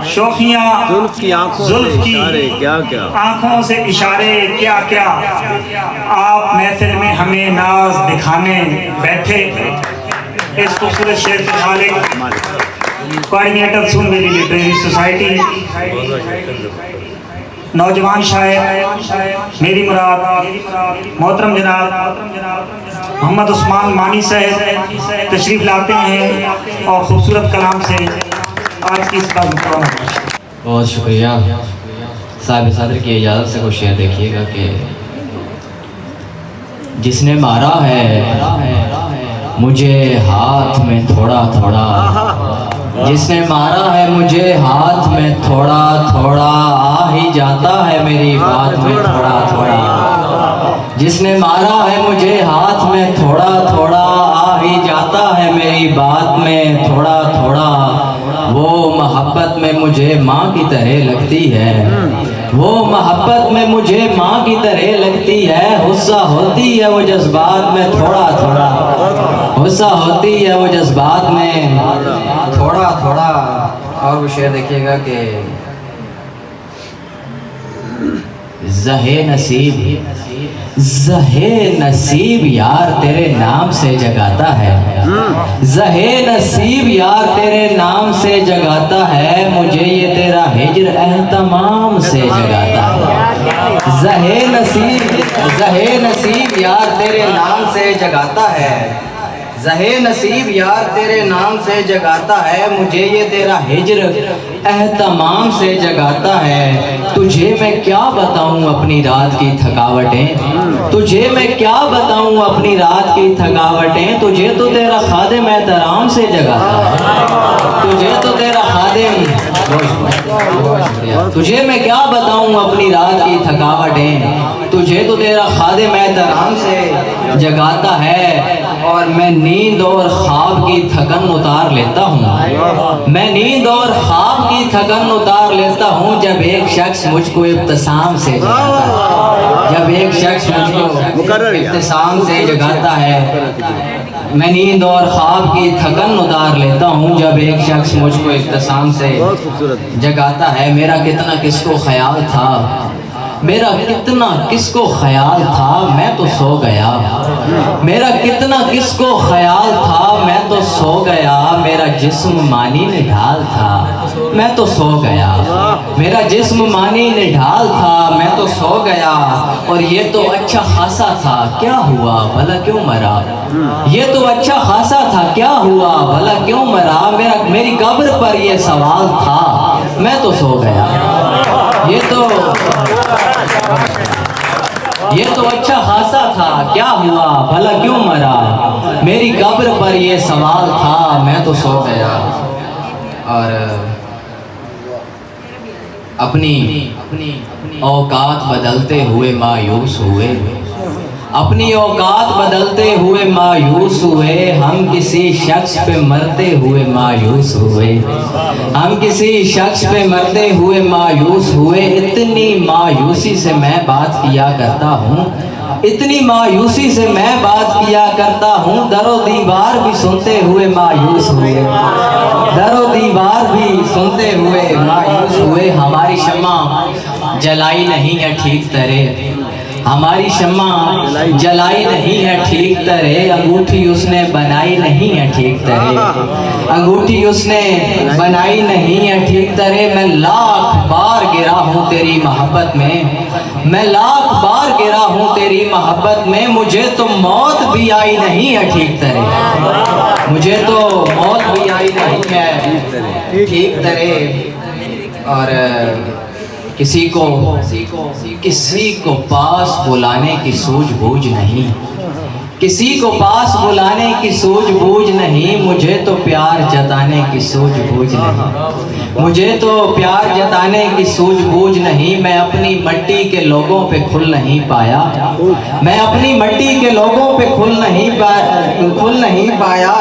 शोखियाँ जुल्फ की आंखों से इशारे क्या क्या आप महफिल में हमें नाज दिखाने बैठे। इस खूबसूरत शेर के मालिक कोऑर्डिनेटर सुन मेरी लिटरेरी सोसाइटी, नौजवान शायर मेरी मुराद मोहतरम जनाब मोहम्मद उस्मान मानी साहब तशरीफ़ लाते हैं और ख़ूबसूरत कलाम से आज की इस बात। बहुत शुक्रिया साहिब सदर की इजाज़त से कुछ शेर देखिएगा कि जिसने मारा है मुझे हाथ में थोड़ा थोड़ा, जिसने मारा है मुझे हाथ में थोड़ा थोड़ा, आ ही जाता है मेरी बात में थोड़ा थोड़ा। जिसने मारा है मुझे हाथ में थोड़ा थोड़ा, आ ही जाता है मेरी बात में थोड़ा थोड़ा। वो मोहब्बत में मुझे माँ की तरह लगती है, वो मोहब्बत में मुझे माँ की तरह लगती है। गुस्सा होती है वो जज्बात में थोड़ा थोड़ा, गुस्सा होती है वो जज्बात में थोड़ा थोड़ा। और वो शेर देखिएगा कि ज़हे नसीब यार तेरे नाम से जगाता है, ज़हे नसीब यार तेरे नाम से जगाता है। मुझे ये तेरा हिज्र एहतमाम से जगाता है। ज़हे नसीब यार तेरे नाम से जगाता है, ज़हे नसीब यार तेरे नाम से जगाता है। मुझे ये तेरा हिज्र एहतमाम से जगाता है। तुझे मैं क्या बताऊं अपनी रात की थकावटें, तुझे मैं क्या बताऊं अपनी रात की थकावटें। तुझे तो तेरा खादिम एहतराम से जगाता है, तुझे तो तेरा खादिम, तुझे मैं क्या बताऊं अपनी रात की थकावटें। तुझे तो तेरा खादिम एहतराम से जगाता है। और मैं नींद और ख्वाब की थकन उतार लेता हूँ, मैं नींद और ख्वाब की थकन उतार लेता हूँ जब एक शख्स मुझको इब्तिसाम से जगाता है, जब एक शख्स मुझको इब्तिसाम से जगाता है। मैं नींद और ख्वाब की थकन उतार लेता हूँ जब एक शख्स मुझको इब्तिसाम से जगाता है। मेरा कितना किसको ख्याल था, मेरा कितना किसको ख्याल था, मैं तो सो गया। मेरा कितना किसको ख्याल था, मैं तो सो गया। मेरा जिस्म मानी निढाल था, मैं तो सो गया। मेरा जिस्म मानी निढाल था, मैं तो सो गया। और ये तो अच्छा खासा था, क्या हुआ भला क्यों मरा। ये तो अच्छा खासा था, क्या हुआ भला क्यों मरा। मेरी कब्र पर ये सवाल था, मैं तो सो गया। ये तो अच्छा खासा था, क्या हुआ भला क्यों मरा। मेरी कब्र पर ये सवाल था, मैं तो सो गया। और अपनी औकात बदलते हुए मायूस हुए, अपनी औकात बदलते हुए मायूस हुए। हम किसी शख्स पे मरते हुए मायूस हुए, हम किसी शख्स पे मरते हुए मायूस हुए। इतनी मायूसी से मैं बात किया करता हूँ, इतनी मायूसी से मैं बात किया करता हूँ। दरो दीवार भी सुनते हुए मायूस हुए, दरो दीवार भी सुनते हुए मायूस हुए। हमारी शम्मा जलाई नहीं है ठीक तरह, हमारी शम्मा जलाई नहीं है ठीक तरह। अंगूठी उसने बनाई नहीं है ठीक तरह, अंगूठी उसने बनाई नहीं है ठीक तरह। मैं लाख बार गिरा हूँ तेरी मोहब्बत में, मैं लाख बार गिरा हूँ तेरी मोहब्बत में। मुझे तो मौत भी आई नहीं है ठीक तरह, मुझे तो मौत भी आई नहीं है ठीक तरह। और किसी को पास बुलाने की सूझबूझ नहीं, किसी को पास बुलाने की सूझबूझ नहीं। मुझे तो प्यार जताने की सूझबूझ नहीं, मुझे तो प्यार जताने की सूझबूझ नहीं। मैं अपनी मिट्टी के लोगों पे खुल नहीं पाया, मैं अपनी मिट्टी के लोगों पे खुल नहीं पाया।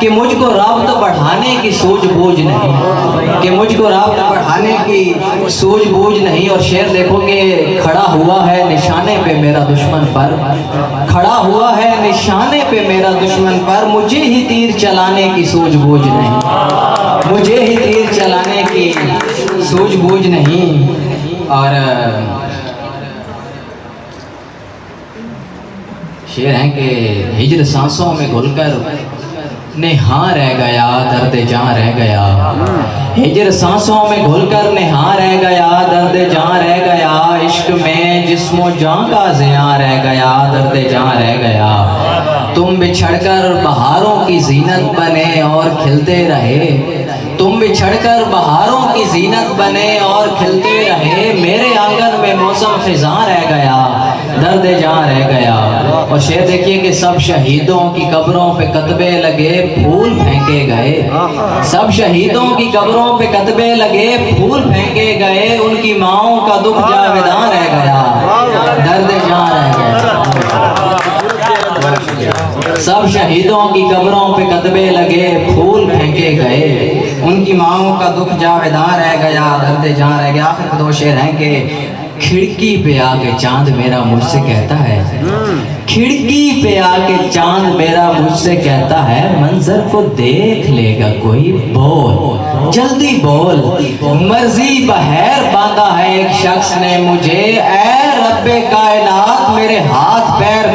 कि मुझको राब्ता बढ़ाने की सूझबूझ नहीं, कि मुझको राब्ता बढ़ाने की सूझबूझ नहीं। और शेर देखोगे, खड़ा हुआ है निशाने पे मेरा दुश्मन पर, खड़ा हुआ है निशाने पे मेरा दुश्मन पर। मुझे ही तीर चलाने की सूझबूझ नहीं, मुझे ही तीर चलाने की सूझबूझ नहीं। और शेर हैं कि हिजर सांसों में घुलकर नेहा रह गया, दर्द जां रह गया। हिजर सांसों में घुलकर नेहा रह गया, दर्द जां रह गया। इश्क में जिस्मो जां का ज़ियां रह गया, दर्द जां रह गया। तुम बिछड़कर बहारों की जीनत बने और खिलते रहे, तुम बिछड़कर बहारों की जीनत बने और खिलते रहे। मेरे आंगन में मौसम खिज़ां रह गया, दर्द जां रह गया। और शेर देखिए कि सब शहीदों की कब्रों पे कतबे लगे, फूल फेंके गए। सब शहीदों की कब्रों पे कतबे लगे, फूल फेंके गए। उनकी माओं का दुख जावेदां रह गया, दर्द जां रह गया। सब शहीदों की कब्रों पे कतबे लगे, फूल फेंके गए। उनकी माओं का दुख जावेदां रह गया, दर्द जां रह गया। आखिर दो शेर हैं कि खिड़की पे आके चांद मेरा मुझसे कहता है, खिड़की पे आके चांद मेरा मुझसे कहता है, मंजर को देख लेगा कोई, बोल जल्दी बोल। मर्जी बहर बांधा है एक शख्स ने मुझे, ऐ रब्बे कायनात मेरे हाथ पैर